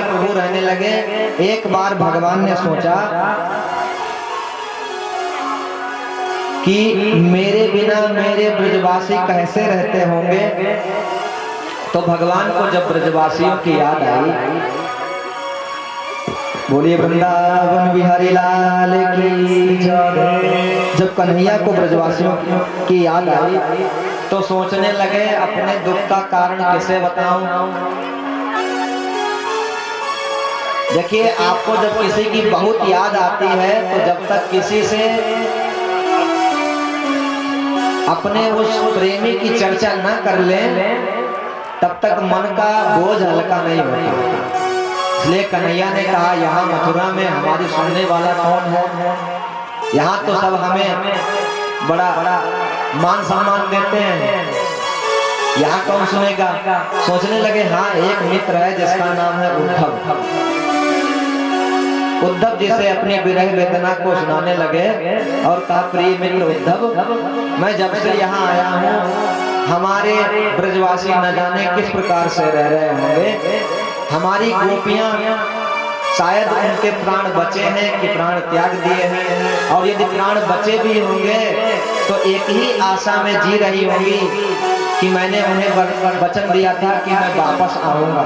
प्रभु रहने लगे। एक बार भगवान ने सोचा कि मेरे बिना मेरे ब्रजवासी कैसे रहते होंगे। तो भगवान को जब ब्रजवासियों की याद आई, बोलिए वृंदावन बिहारी लाल की जय। जब कन्हैया को ब्रजवासियों की याद आई तो सोचने लगे अपने दुख का कारण किसे बताऊं। देखिए, आपको जब किसी की बहुत याद आती है तो जब तक किसी से अपने उस प्रेमी की चर्चा न कर लें तब तक मन का बोझ हल्का नहीं होता। इसलिए कन्हैया ने कहा, यहाँ मथुरा में हमारी सुनने वाला कौन है। यहाँ तो सब हमें बड़ा मान सम्मान देते हैं, यहाँ कौन सुनेगा। सोचने लगे हाँ, एक मित्र है जिसका नाम है उद्धव। उद्धव जी से अपनी विरह वेदना को सुनाने लगे और कहा, प्रिय मित्र उद्धव, मैं जब से यहाँ आया हूँ हमारे ब्रजवासी न जाने किस प्रकार से रह रहे होंगे। हमारी गोपियां शायद उनके प्राण बचे हैं कि प्राण त्याग दिए हैं, और यदि प्राण बचे भी होंगे तो एक ही आशा में जी रही होंगी कि मैंने उन्हें वचन दिया था कि मैं वापस आऊंगा,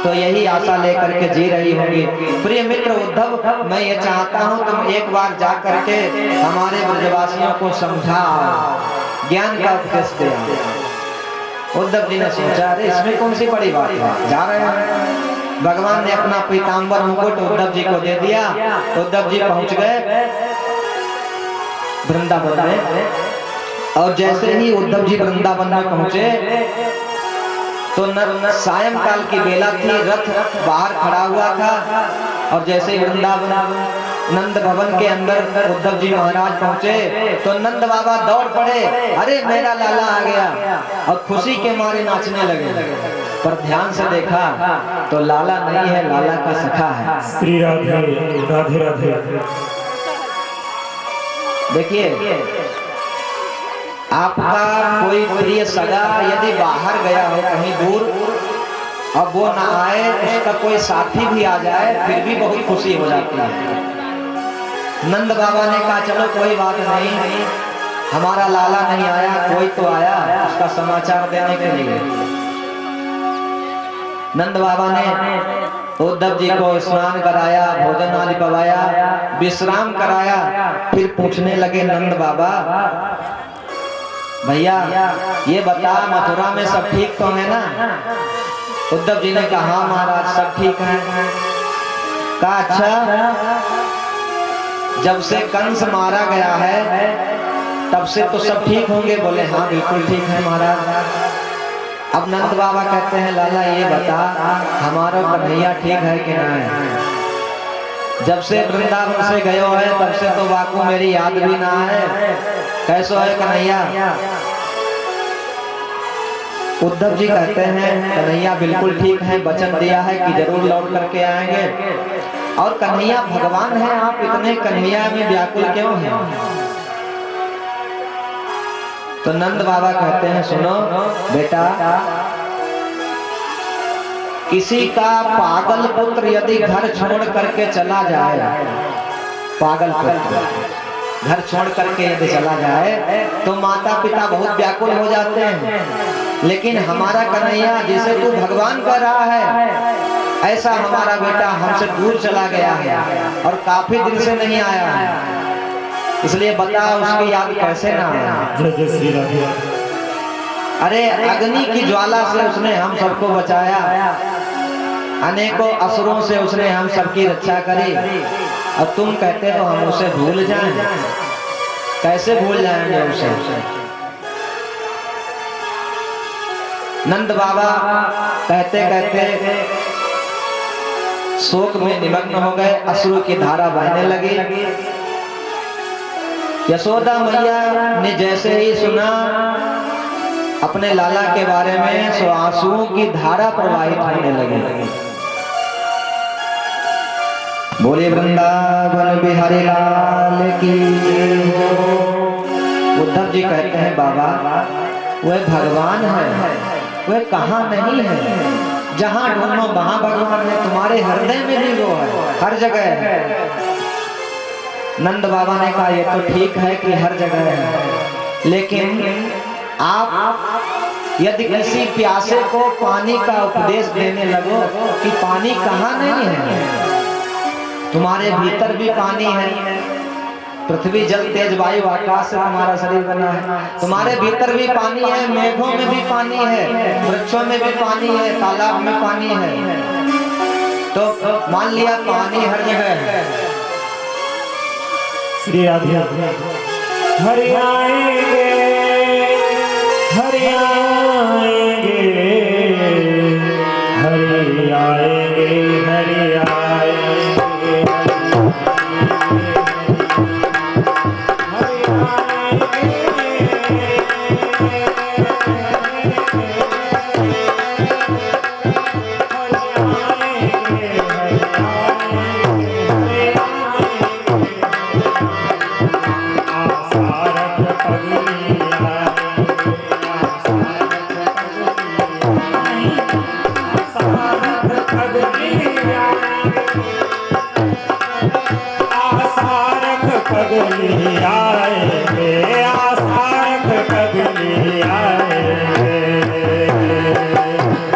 तो यही आशा लेकर के जी रही होंगी। प्रिय मित्र उद्धव, मैं ये चाहता हूँ तुम एक बार जा करके हमारे ब्रजवासियों को समझा, ज्ञान का उपदेश दे। उद्धव जी ने सोचा, अरे इसमें कौन सी बड़ी बात है, जा रहे हैं। भगवान ने अपना पीतांबर मुकुट उद्धव जी को दे दिया। उद्धव जी पहुंच गए वृंदावन में, और जैसे ही उद्धव जी वृंदावन में पहुंचे तो सायंकाल की बेला थी, रथ बाहर खड़ा हुआ था, और जैसे वृंदावन नंद भवन के अंदर उद्धव जी महाराज पहुंचे तो नंद बाबा दौड़ पड़े, अरे मेरा लाला आ गया, और खुशी के मारे नाचने लगे। पर ध्यान से देखा तो लाला नहीं है, लाला का सखा है। श्री राधे राधे राधे। देखिए, आपका कोई प्रिय सगा यदि बाहर गया हो कहीं दूर, अब वो ना आए, उसका कोई साथी भी आ जाए, फिर भी बहुत खुशी हो जाती है। नंद बाबा ने कहा, चलो कोई बात नहीं, हमारा लाला नहीं आया, कोई तो आया उसका समाचार देने के लिए। नंद बाबा ने उद्धव जी को स्नान कराया, भोजन आदि करवाया, विश्राम कराया। फिर पूछने लगे नंद बाबा, भैया ये बता, मथुरा में सब ठीक तो है ना। उद्धव जी ने कहा, हाँ महाराज सब ठीक है। कहा, अच्छा, जब से कंस मारा गया है तब से तो सब ठीक होंगे। बोले हाँ बिल्कुल ठीक है महाराज। अब नंद बाबा कहते हैं, लाला ये बता, हमारा कन्हैया ठीक है कि नहीं। जब से वृंदावन से गयो है तब से तो बाकू मेरी याद भी ना है, कैसो है कन्हैया। उद्धव जी कहते हैं, कन्हैया बिल्कुल ठीक है, वचन दिया है कि जरूर लौट करके आएंगे। और कन्हैया भगवान है, आप इतने कन्हैया में व्याकुल क्यों हैं। तो नंद बाबा कहते हैं, सुनो बेटा, किसी का पागल पुत्र यदि घर छोड़ करके चला जाए, पागल पुत्र घर छोड़ करके यदि चला जाए तो माता पिता बहुत व्याकुल हो जाते हैं। लेकिन हमारा कन्हैया, जिसे तू भगवान कह रहा है, ऐसा हमारा बेटा हमसे दूर चला गया है और काफी दिन से नहीं आया है, इसलिए बता उसकी याद कैसे ना आए। अरे अग्नि की ज्वाला से उसने हम सबको बचाया, अनेकों असुरों से उसने हम सबकी रक्षा करी, अब तुम कहते हो हम उसे भूल जाएं, कैसे भूल जाएंगे उसे। नंद बाबा कहते कहते शोक में निमग्न हो गए, अश्रु की धारा बहने लगी। यशोदा मैया ने जैसे ही सुना अपने लाला के बारे में, सो आंसुओं की धारा प्रवाहित होने लगी। बोले वृंदावन बिहारी लाल की। उद्धव जी कहते हैं, बाबा वह भगवान है, वह कहाँ नहीं है। जहाँ ढूंढो वहाँ भगवान है, तुम्हारे हृदय में भी वो है, हर जगह है। नंद बाबा ने कहा ये तो ठीक है कि हर जगह है, लेकिन आप यदि किसी प्यासे को पानी का उपदेश देने लगो कि पानी कहाँ नहीं है, तुम्हारे भीतर भी पानी है। पृथ्वी जल तेज वायु आकाश से तुम्हारा शरीर बना है, तुम्हारे भीतर भी पानी है, मेघों में भी पानी है, वृक्षों में भी पानी है, तालाब में पानी है। तो मान लिया पानी हर जगह है। श्री राधे हरि आएंगे हरि आएंगे हरि आएंगे हरि आएंगे पगली आएंगे आसारक पगली आएंगे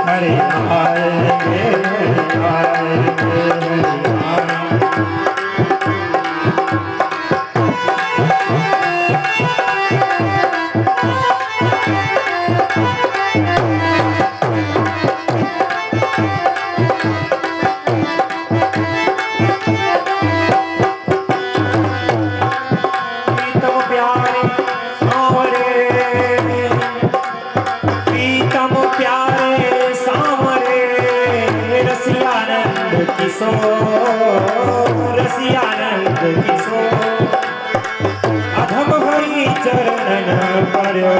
हरि आएंगे रसियानंद किशोर अधम हरि चरणन पर्यो